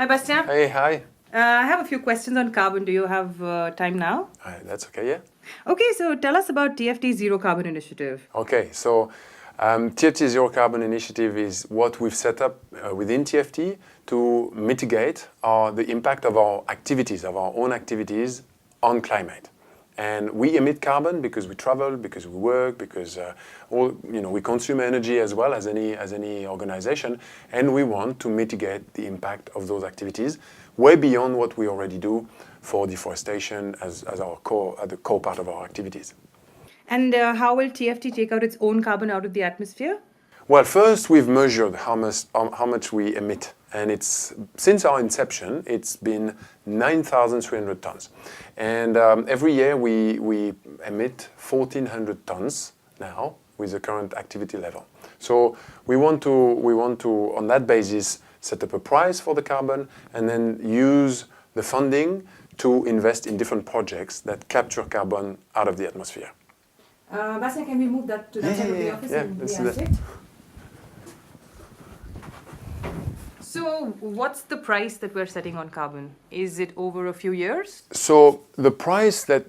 Hi, Bastien. Hey, hi. I have a few questions on carbon. Do you have time now? That's okay, yeah? Okay, so tell us about TFT Zero Carbon Initiative. Okay, so TFT Zero Carbon Initiative is what we've set up within TFT to mitigate the impact of our activities, of our own activities on climate. And we emit carbon because we travel, because we work, because we consume energy as well as any organization, and we want to mitigate the impact of those activities way beyond what we already do for deforestation as the core part of our activities. And how will TFT take out its own carbon out of the atmosphere? Well, first we've measured how much we emit, and since our inception it's been 9,300 tons, and every year we emit 1,400 tons now with the current activity level. So we want to on that basis set up a price for the carbon and then use the funding to invest in different projects that capture carbon out of the atmosphere. Bastien, can we move that to the side of the office and let's we do ask that. it? So what's the price that we're setting on carbon? Is it over a few years? So the price that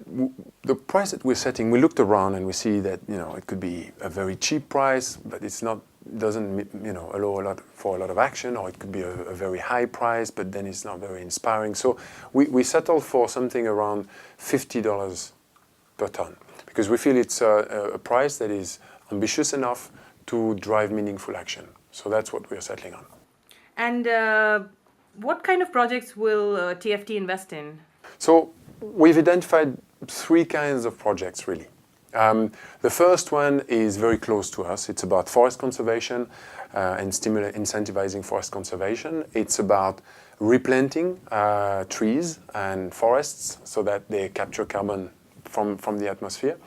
we're setting, we looked around and we see that it could be a very cheap price, but doesn't allow for a lot of action, or it could be a very high price, but then it's not very inspiring. So we settled for something around $50 per ton, because we feel it's a price that is ambitious enough to drive meaningful action. So that's what we're settling on. And what kind of projects will TFT invest in? So we've identified three kinds of projects, really. The first one is very close to us. It's about forest conservation and incentivizing forest conservation. It's about replanting trees and forests so that they capture carbon from the atmosphere.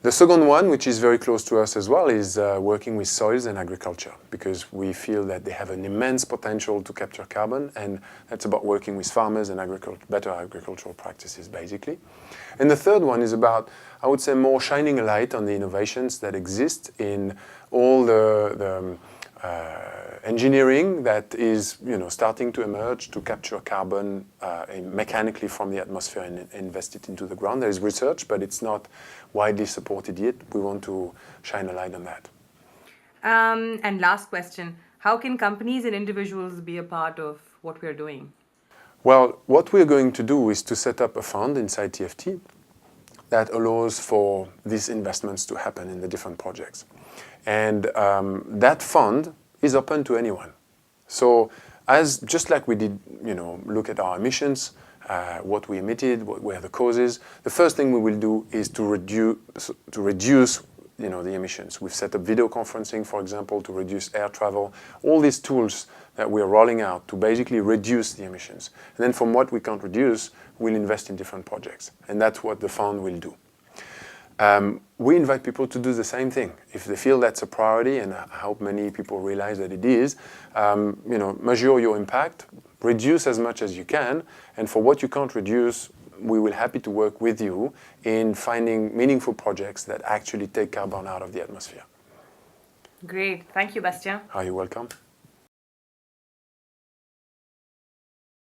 The second one, which is very close to us as well, is working with soils and agriculture, because we feel that they have an immense potential to capture carbon, and that's about working with farmers and better agricultural practices, basically. And the third one is about, I would say, more shining a light on the innovations that exist in all the engineering that is starting to emerge to capture carbon mechanically from the atmosphere and invest it into the ground. There is research, but it's not widely supported yet. We want to shine a light on that. And last question, how can companies and individuals be a part of what we're doing? Well, what we're going to do is to set up a fund inside TFT that allows for these investments to happen in the different projects. And that fund is open to anyone. So just like we did, look at our emissions, what we emitted, what were the causes, the first thing we will do is to reduce the emissions. We've set up video conferencing, for example, to reduce air travel, all these tools that we're rolling out to basically reduce the emissions. And then from what we can't reduce, we'll invest in different projects. And that's what the fund will do. We invite people to do the same thing. If they feel that's a priority, and I hope many people realize that it is, measure your impact, reduce as much as you can, and for what you can't reduce, we will be happy to work with you in finding meaningful projects that actually take carbon out of the atmosphere. Great. Thank you, Bastien. Are you welcome?